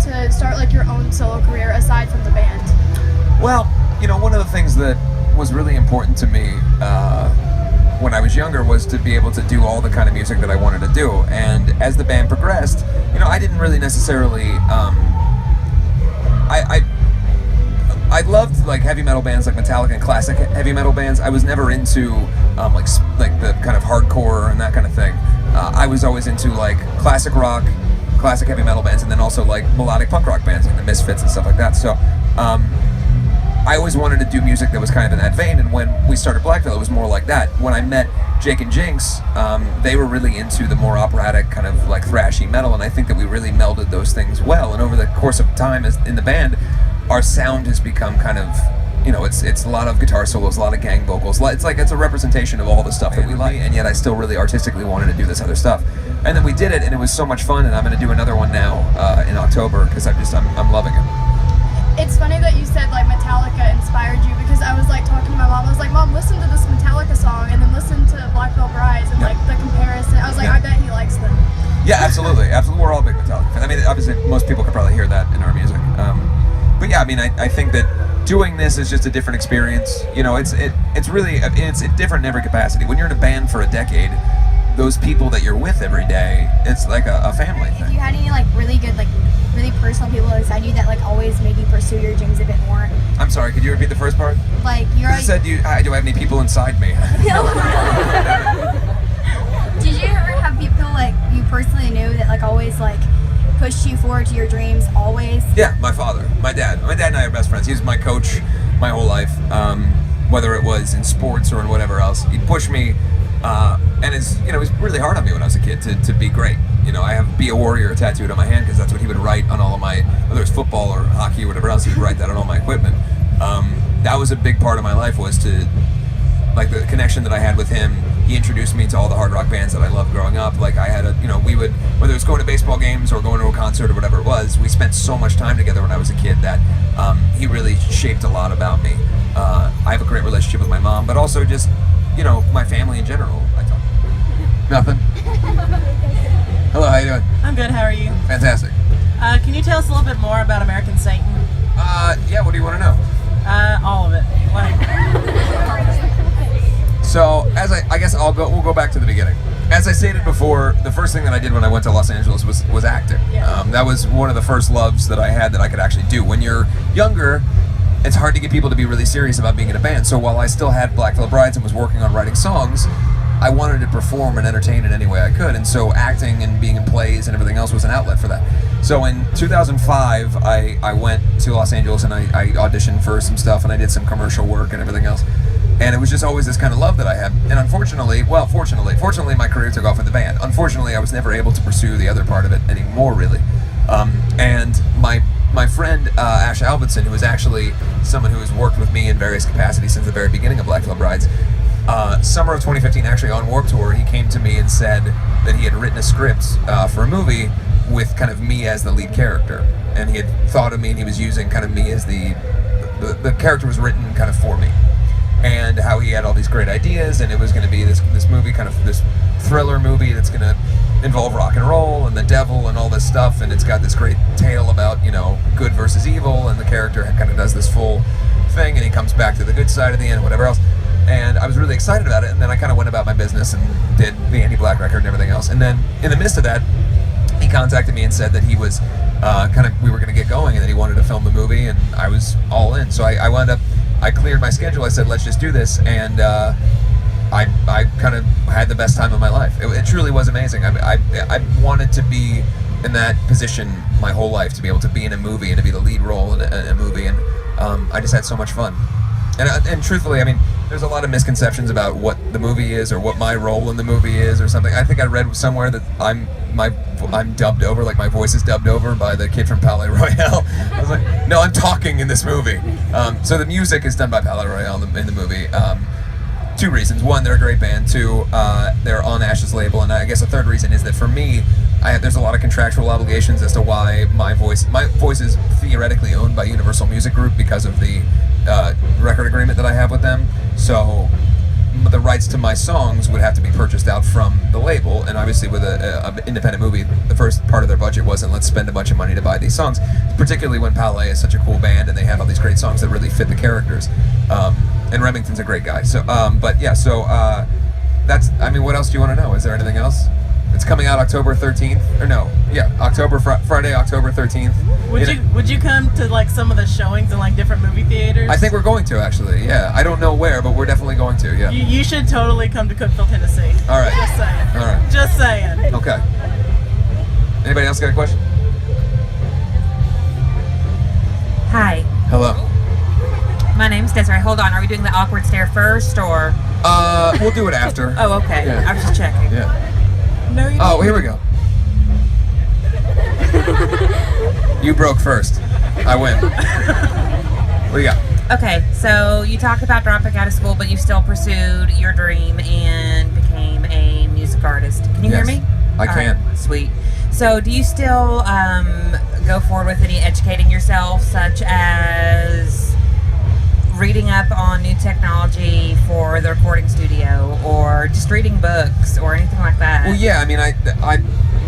to start like your own solo career aside from the band? Well, one of the things that was really important to me when I was younger was to be able to do all the kind of music that I wanted to do. And as the band progressed, I didn't really necessarily. I loved like heavy metal bands like Metallica and classic heavy metal bands. I was never into like the kind of hardcore and that kind of thing. I was always into like classic rock, classic heavy metal bands, and then also like melodic punk rock bands like the Misfits and stuff like that. So I always wanted to do music that was kind of in that vein, and when we started Black Veil, it was more like that. When I met Jake and Jinx, they were really into the more operatic kind of like thrashy metal, and I think that we really melded those things well. And over the course of time in the band, our sound has become kind of, it's a lot of guitar solos, a lot of gang vocals. It's a representation of all the stuff that we like, and yet I still really artistically wanted to do this other stuff. And then we did it, and it was so much fun, and I'm going to do another one now in October, because I'm loving it. It's funny that you said like Metallica inspired you, because I was like talking to my mom. I was like, Mom, listen to this Metallica song, and then listen to Black Veil Brides, and like the comparison. I was like, I bet he likes them. Yeah, absolutely. We're all big Metallica fans. I mean, obviously, most people could probably hear that in our music. But yeah, I mean, I think that doing this is just a different experience. It's really different in every capacity. When you're in a band for a decade, those people that you're with every day, it's like a family thing. If you had any like really good, like really personal people inside you that like always made you pursue your dreams a bit more. I'm sorry, could you repeat the first part? Like you're. You said, do I have any people inside me? Did you ever have people like you personally knew that like always like pushed you forward to your dreams always? Yeah, my father, my dad. My dad and I are best friends. He was my coach my whole life, whether it was in sports or in whatever else. He'd push me, and he was really hard on me when I was a kid to be great. I have "Be a Warrior" tattooed on my hand because that's what he would write on all of my, whether it's football or hockey or whatever else, he'd write that on all my equipment. That was a big part of my life, was to, like, the connection that I had with him. He introduced me to all the hard rock bands that I loved growing up. Like, I had we would, whether it was going to baseball games or going to a concert or whatever it was, we spent so much time together when I was a kid that he really shaped a lot about me. I have a great relationship with my mom, but also just, my family in general. Nothing. Hello, how you doing? I'm good, how are you? Fantastic. Can you tell us a little bit more about American Satan? Yeah, what do you want to know? All of it. So, I guess we'll go back to the beginning. As I stated before, the first thing that I did when I went to Los Angeles was acting. Yeah. That was one of the first loves that I had that I could actually do. When you're younger, it's hard to get people to be really serious about being in a band. So while I still had Black Veil Brides and was working on writing songs, I wanted to perform and entertain in any way I could. And so acting and being in plays and everything else was an outlet for that. So in 2005, I went to Los Angeles and I auditioned for some stuff and I did some commercial work and everything else. And it was just always this kind of love that I had. And fortunately, my career took off with the band. Unfortunately, I was never able to pursue the other part of it anymore, really. And my friend Ash Alvinson, who is actually someone who has worked with me in various capacities since the very beginning of Black Veil Brides, summer of 2015, actually on Warped Tour, he came to me and said that he had written a script for a movie with kind of me as the lead character. And he had thought of me and he was using kind of me as the character was written kind of for me. And how he had all these great ideas, and it was going to be this movie, kind of this thriller movie that's going to involve rock and roll and the devil and all this stuff, and it's got this great tale about, good versus evil, and the character kind of does this full thing, and he comes back to the good side at the end, and whatever else. And I was really excited about it, and then I kind of went about my business and did the Anti-Black record and everything else. And then in the midst of that, he contacted me and said that he was we were going to get going, and that he wanted to film the movie, and I was all in. So I cleared my schedule. I said, let's just do this, and I kind of had the best time of my life. It truly was amazing. I wanted to be in that position my whole life, to be able to be in a movie and to be the lead role in a movie, and I just had so much fun. And truthfully, I mean, there's a lot of misconceptions about what the movie is or what my role in the movie is or something. I think I read somewhere that I'm dubbed over, like my voice is dubbed over by the kid from Palais Royale. I was like, no, I'm talking in this movie. So the music is done by Palais Royale in the movie. Two reasons. One, they're a great band. Two, they're on Ash's label. And I guess a third reason is that for me, there's a lot of contractual obligations as to why my voice is theoretically owned by Universal Music Group because of the record agreement that I have with them. So the rights to my songs would have to be purchased out from the label, and obviously with a independent movie, the first part of their budget wasn't let's spend a bunch of money to buy these songs, particularly when Palais is such a cool band and they have all these great songs that really fit the characters. And Remington's a great guy. So, that's, I mean, what else do you want to know? Is there anything else? It's coming out October 13th, or no, yeah, Friday, October 13th. Would you come to like some of the showings in like different movie theaters? I think we're going to, actually, yeah. I don't know where, but we're definitely going to, yeah. You should totally come to Cookeville, Tennessee. All right. Just saying. All right. Just saying. Okay. Anybody else got a question? Hi, Hello. my name's Desiree. Hold on, are we doing the awkward stare first or? We'll do it after. Oh, okay. Yeah. I was just checking. Yeah. No, you Oh, here we go. You broke first. I win. What do you got? Okay, so you talked about dropping out of school, but you still pursued your dream and became a music artist. Can you hear Yes, me? I All can. right, sweet. So do you still go forward with any educating yourself, such as reading up on new technology for the recording studio, or just reading books, or anything like that? Well, yeah. I mean, I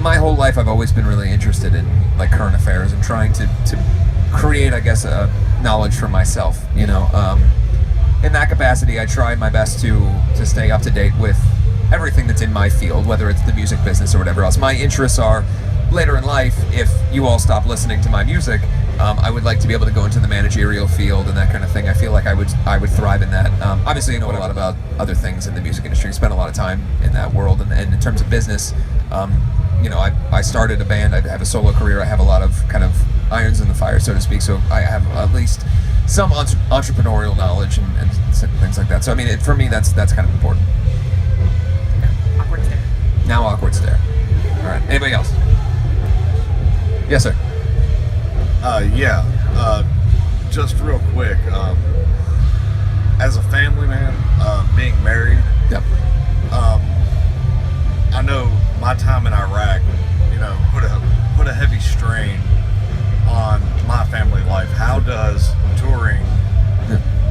my whole life I've always been really interested in like current affairs and trying to create, I guess, a knowledge for myself. You know, in that capacity, I try my best to stay up to date with everything that's in my field, whether it's the music business or whatever else. My interests are later in life. If you all stop listening to my music, I would like to be able to go into the managerial field and that kind of thing. I feel like I would thrive in that. Obviously, I know a lot about other things in the music industry. I spent a lot of time in that world, and in terms of business, you know, I started a band. I have a solo career. I have a lot of kind of irons in the fire, so to speak. So I have at least some entrepreneurial knowledge and things like that. So I mean, for me, that's kind of important. Awkward stare. Now awkward stare. All right. Anybody else? Yes, sir. Just real quick, as a family man, being married, Yep. I know my time in Iraq, you know, put a heavy strain on my family life. How does touring,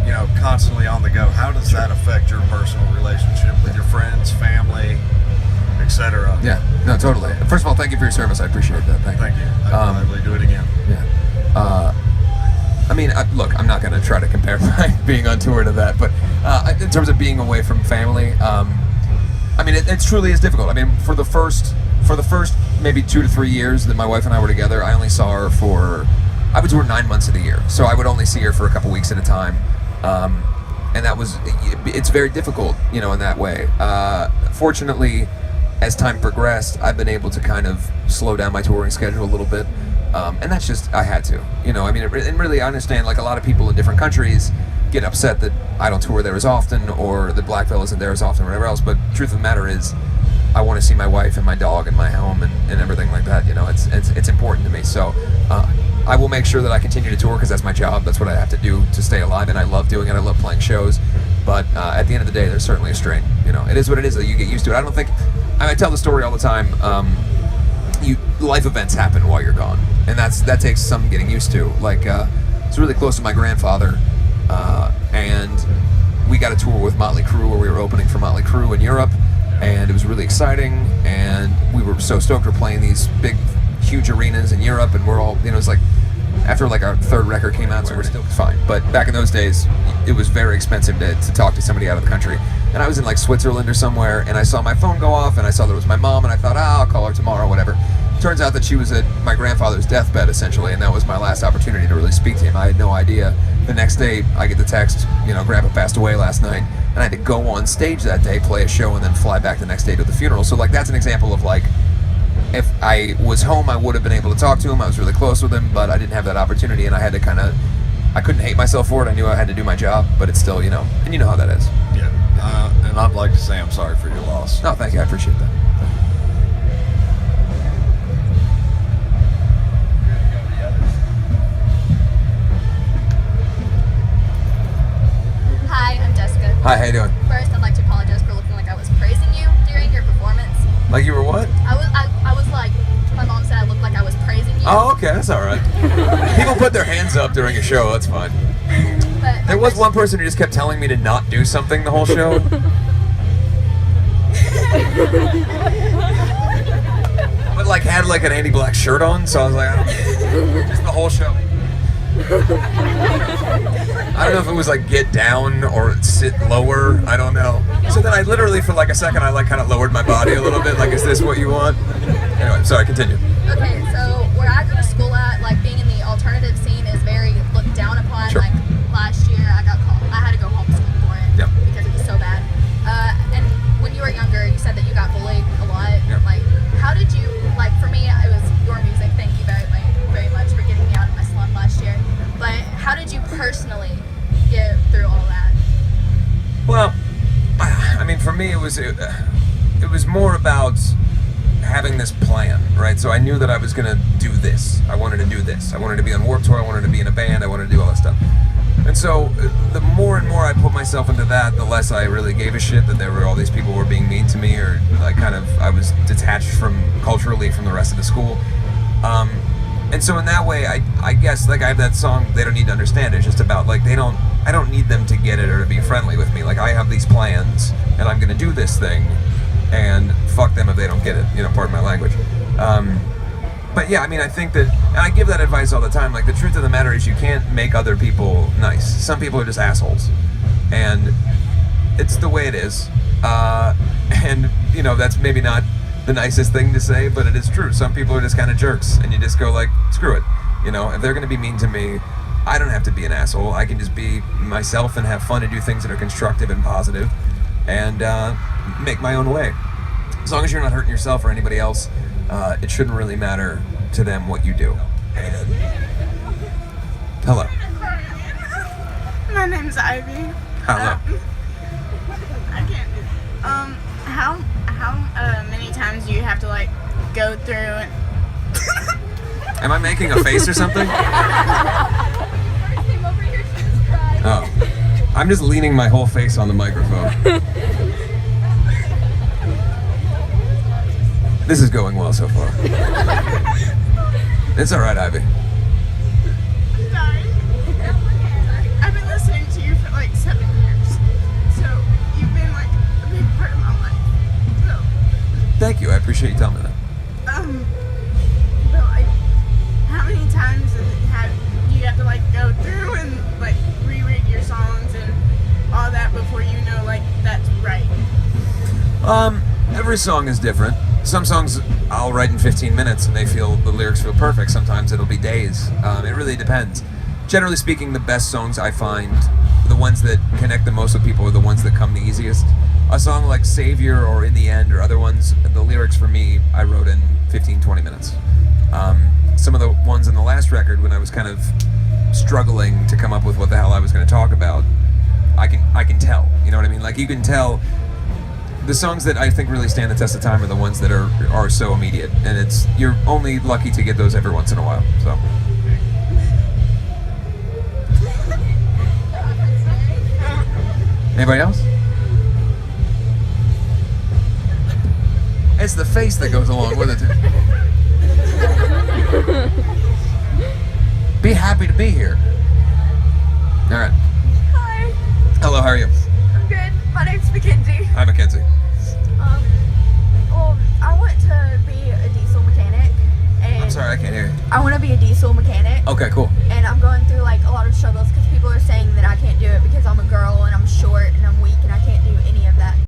you know, constantly on the go, how does that affect your personal relationship with your friends, family, etc.? Yeah. No, totally. First of all, thank you for your service. I appreciate that. Thank you. Thank you. I'd gladly do it again. Yeah. I mean, look, I'm not going to try to compare my being on tour to that, but in terms of being away from family, I mean, it truly is difficult. I mean, for the first maybe 2 to 3 years that my wife and I were together, I only saw her I would tour 9 months of the year, so I would only see her for a couple weeks at a time, and it's very difficult, you know, in that way. Fortunately, as time progressed, I've been able to kind of slow down my touring schedule a little bit. And that's just, I had to, you know, I mean, and really I understand, like, a lot of people in different countries get upset that I don't tour there as often, or that Blackville isn't there as often, or whatever else, but truth of the matter is, I want to see my wife and my dog and my home and everything like that, you know, it's important to me, so I will make sure that I continue to tour, because that's my job, that's what I have to do to stay alive, and I love doing it, I love playing shows, but at the end of the day, there's certainly a strain, you know, it is what it is, that you get used to it. I tell the story all the time, life events happen while you're gone, and that takes some getting used to. Like, it's really close to my grandfather, and we got a tour with Motley Crue where we were opening for Motley Crue in Europe, and it was really exciting, and we were so stoked. We're playing these big, huge arenas in Europe, and we're all, you know, it's like after like our third record came out, so we're still fine. But back in those days, it was very expensive to talk to somebody out of the country. And I was in like Switzerland or somewhere, and I saw my phone go off, and I saw that it was my mom, and I thought, I'll call her tomorrow, whatever. Turns out that she was at my grandfather's deathbed, essentially, and that was my last opportunity to really speak to him. I had no idea. The next day, I get the text, you know, Grandpa passed away last night, and I had to go on stage that day, play a show, and then fly back the next day to the funeral. So, like, that's an example of, like, if I was home, I would have been able to talk to him. I was really close with him, but I didn't have that opportunity, and I had to kind of, I couldn't hate myself for it. I knew I had to do my job, but it's still, you know, and you know how that is. Yeah. And I'd like to say I'm sorry for your loss. No, thank you. I appreciate that. Hi, I'm Jessica. Hi, how you doing? First, I'd like to apologize for looking like I was praising you during your performance. Like you were what? I was like, my mom said I looked like I was praising you. Oh, okay, that's all right. People put their hands up during a show, that's fine. But There was one person who just kept telling me to not do something the whole show. But like had like an Andy Black shirt on, so I was like, I don't, just the whole show. I don't know if it was like get down or sit lower. I don't know. So then I literally for like a second I like kind of lowered my body a little bit. Like, is this what you want? Anyway, sorry, continue. Okay, so where I go to school at, like being in the alternative scene is very looked down upon. Sure. Like last year, I had to go homeschool for it Yep. because it was so bad. And when you were younger, you said that you got bullied a lot. Yep. Like, how did you? Like for me, it was your music. Thank you very much for getting me out of my slump last year. But how did you personally get through all that? Well, I mean, for me, it was more about having this plan, right? So I knew that I was gonna do this. I wanted to do this. I wanted to be on Warped Tour. I wanted to be in a band. I wanted to do all that stuff. And so the more and more I put myself into that, the less I really gave a shit that there were all these people who were being mean to me, or like I was detached from culturally from the rest of the school. And so in that way, I guess like I have that song, They Don't Need to Understand. It's just about like I don't need them to get it or to be friendly with me. Like I have these plans and I'm gonna do this thing, and fuck them if they don't get it. You know, pardon my language. But yeah, I mean, I think that, and I give that advice all the time. Like the truth of the matter is, you can't make other people nice. Some people are just assholes, and it's the way it is. And you know, that's maybe not the nicest thing to say, but it is true. Some people are just kind of jerks, and you just go like, screw it. You know, if they're gonna be mean to me, I don't have to be an asshole. I can just be myself and have fun and do things that are constructive and positive, and make my own way. As long as you're not hurting yourself or anybody else, it shouldn't really matter to them what you do. And hello. My name's Ivy. Hello. I can't do. How many times do you have to like go through and? Am I making a face or something? Oh, I'm just leaning my whole face on the microphone. This is going well so far. It's all right, Ivy. Sorry. I've been listening to you for like 7 years, so you've been like a big part of my life. So, Thank you. I appreciate you telling me that. but like, how many times do you have to like go through and like reread your songs and all that before you know like that's right? Every song is different. Some songs I'll write in 15 minutes and the lyrics feel perfect. Sometimes it'll be days. It really depends. Generally speaking, the best songs I find, the ones that connect the most with people, are the ones that come the easiest. A song like Savior or In the End or other ones, the lyrics for me, I wrote in 15, 20 minutes. Some of the ones in the last record, when I was kind of struggling to come up with what the hell I was going to talk about, I can tell. You know what I mean? Like you can tell. The songs that I think really stand the test of time are the ones that are so immediate, and you're only lucky to get those every once in a while. So. Anybody else? It's the face that goes along with it. Be happy to be here. All right. Hi, Hello, how are you? I'm good. My name's Mackenzie. Hi, Mackenzie. Well, I want to be a diesel mechanic, and I'm sorry, I can't hear you. I want to be a diesel mechanic, Okay, cool. and I'm going through like a lot of struggles